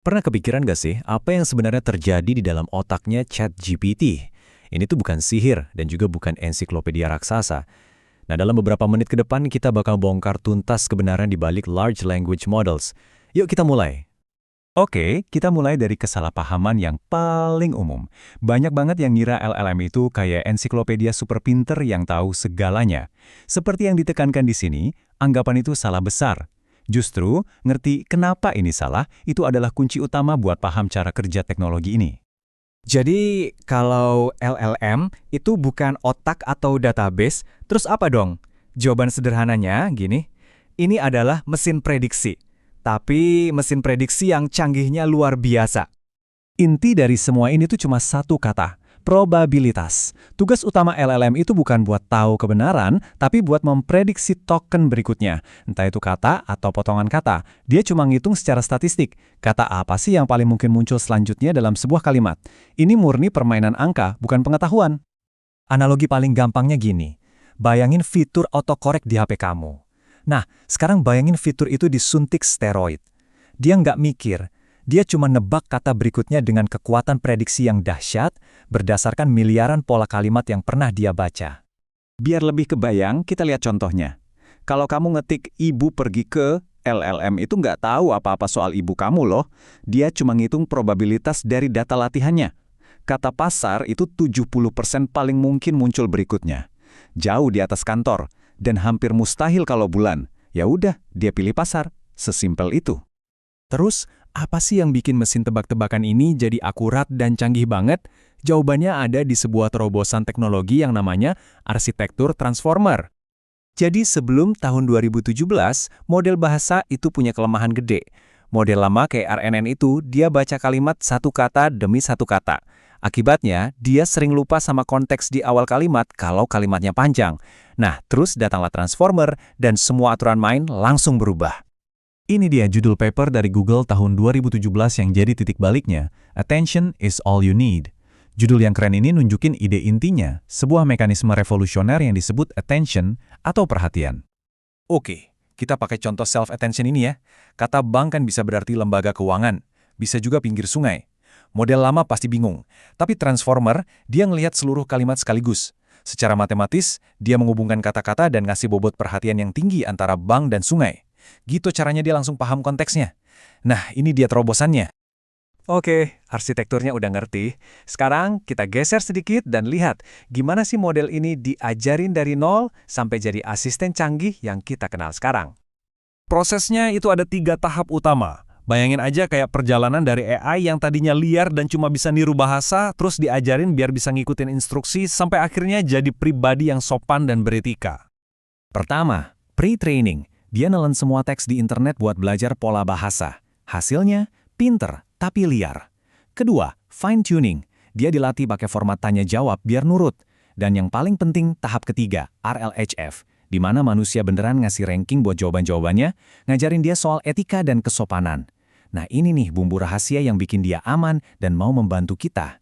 Pernah kepikiran gak sih apa yang sebenarnya terjadi di dalam otaknya ChatGPT? Ini tuh bukan sihir dan juga bukan ensiklopedia raksasa. Nah, dalam beberapa menit ke depan kita bakal bongkar tuntas kebenaran di balik large language models. Yuk kita mulai. Oke, kita mulai dari kesalahpahaman yang paling umum. Banyak banget yang ngira LLM itu kayak ensiklopedia super pinter yang tahu segalanya. Seperti yang ditekankan di sini, anggapan itu salah besar. Justru, ngerti kenapa ini salah, itu adalah kunci utama buat paham cara kerja teknologi ini. Jadi, kalau LLM itu bukan otak atau database, terus apa dong? Jawaban sederhananya gini, ini adalah mesin prediksi. Tapi mesin prediksi yang canggihnya luar biasa. Inti dari semua ini tuh cuma satu kata, probabilitas. Tugas utama LLM itu bukan buat tahu kebenaran, tapi buat memprediksi token berikutnya. Entah itu kata atau potongan kata. Dia cuma ngitung secara statistik. Kata apa sih yang paling mungkin muncul selanjutnya dalam sebuah kalimat? Ini murni permainan angka, bukan pengetahuan. Analogi paling gampangnya gini, bayangin fitur autocorrect di HP kamu. Nah, sekarang bayangin fitur itu disuntik steroid. Dia nggak mikir, dia cuma nebak kata berikutnya dengan kekuatan prediksi yang dahsyat berdasarkan miliaran pola kalimat yang pernah dia baca. Biar lebih kebayang, kita lihat contohnya. Kalau kamu ngetik ibu pergi ke, LLM itu nggak tahu apa-apa soal ibu kamu loh. Dia cuma ngitung probabilitas dari data latihannya. Kata pasar itu 70% paling mungkin muncul berikutnya. Jauh di atas kantor, dan hampir mustahil kalau bulan. Ya udah, dia pilih pasar. Sesimpel itu. Terus, apa sih yang bikin mesin tebak-tebakan ini jadi akurat dan canggih banget? Jawabannya ada di sebuah terobosan teknologi yang namanya arsitektur transformer. Jadi sebelum tahun 2017, model bahasa itu punya kelemahan gede. Model lama kayak RNN itu, dia baca kalimat satu kata demi satu kata. Akibatnya, dia sering lupa sama konteks di awal kalimat kalau kalimatnya panjang. Nah, terus datanglah transformer dan semua aturan main langsung berubah. Ini dia judul paper dari Google tahun 2017 yang jadi titik baliknya, Attention is all you need. Judul yang keren ini nunjukin ide intinya, sebuah mekanisme revolusioner yang disebut attention atau perhatian. Oke, kita pakai contoh self-attention ini ya. Kata bank kan bisa berarti lembaga keuangan, bisa juga pinggir sungai. Model lama pasti bingung, tapi transformer, dia ngelihat seluruh kalimat sekaligus. Secara matematis, dia menghubungkan kata-kata dan ngasih bobot perhatian yang tinggi antara bank dan sungai. Gitu caranya dia langsung paham konteksnya. Nah, ini dia terobosannya. Oke, arsitekturnya udah ngerti. Sekarang kita geser sedikit dan lihat gimana sih model ini diajarin dari nol sampai jadi asisten canggih yang kita kenal sekarang. Prosesnya itu ada 3 tahap utama. Bayangin aja kayak perjalanan dari AI yang tadinya liar dan cuma bisa niru bahasa, terus diajarin biar bisa ngikutin instruksi sampai akhirnya jadi pribadi yang sopan dan beretika. Pertama, pre-training. Dia nelen semua teks di internet buat belajar pola bahasa. Hasilnya, pinter tapi liar. Kedua, fine-tuning. Dia dilatih pakai format tanya-jawab biar nurut. Dan yang paling penting, tahap ketiga, RLHF, di mana manusia beneran ngasih ranking buat jawaban-jawabannya, ngajarin dia soal etika dan kesopanan. Nah ini nih bumbu rahasia yang bikin dia aman dan mau membantu kita.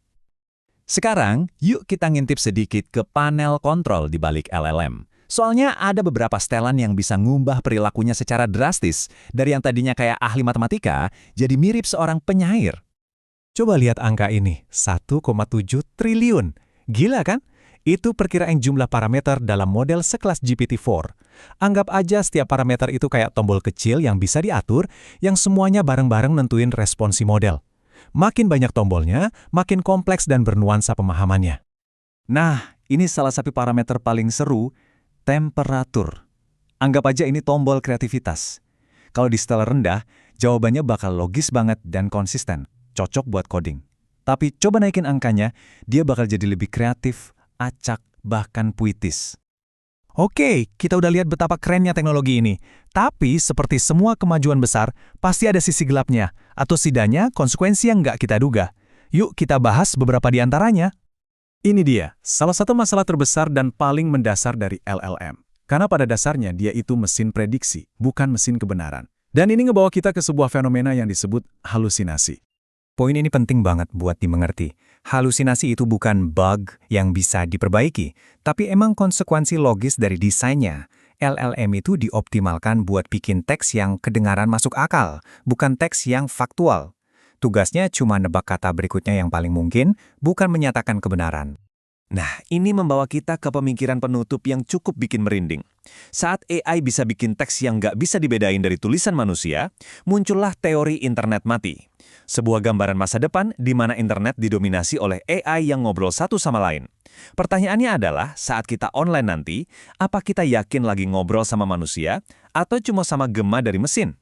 Sekarang, yuk kita ngintip sedikit ke panel kontrol di balik LLM. Soalnya ada beberapa setelan yang bisa ngubah perilakunya secara drastis, dari yang tadinya kayak ahli matematika, jadi mirip seorang penyair. Coba lihat angka ini, 1,7 triliun. Gila kan? Itu perkiraan jumlah parameter dalam model sekelas GPT-4. Anggap aja setiap parameter itu kayak tombol kecil yang bisa diatur, yang semuanya bareng-bareng nentuin responsi model. Makin banyak tombolnya, makin kompleks dan bernuansa pemahamannya. Nah, ini salah satu parameter paling seru, temperatur. Anggap aja ini tombol kreativitas. Kalau di skala rendah, jawabannya bakal logis banget dan konsisten, cocok buat coding. Tapi coba naikin angkanya, dia bakal jadi lebih kreatif, acak, bahkan puitis. Oke, kita udah lihat betapa kerennya teknologi ini. Tapi seperti semua kemajuan besar, pasti ada sisi gelapnya, atau setidaknya konsekuensi yang nggak kita duga. Yuk kita bahas beberapa di antaranya. Ini dia, salah satu masalah terbesar dan paling mendasar dari LLM. Karena pada dasarnya dia itu mesin prediksi, bukan mesin kebenaran. Dan ini ngebawa kita ke sebuah fenomena yang disebut halusinasi. Poin ini penting banget buat dimengerti. Halusinasi itu bukan bug yang bisa diperbaiki, tapi emang konsekuensi logis dari desainnya. LLM itu dioptimalkan buat bikin teks yang kedengaran masuk akal, bukan teks yang faktual. Tugasnya cuma nebak kata berikutnya yang paling mungkin, bukan menyatakan kebenaran. Nah, ini membawa kita ke pemikiran penutup yang cukup bikin merinding. Saat AI bisa bikin teks yang nggak bisa dibedain dari tulisan manusia, muncullah teori internet mati. Sebuah gambaran masa depan di mana internet didominasi oleh AI yang ngobrol satu sama lain. Pertanyaannya adalah, saat kita online nanti, apa kita yakin lagi ngobrol sama manusia, atau cuma sama gema dari mesin?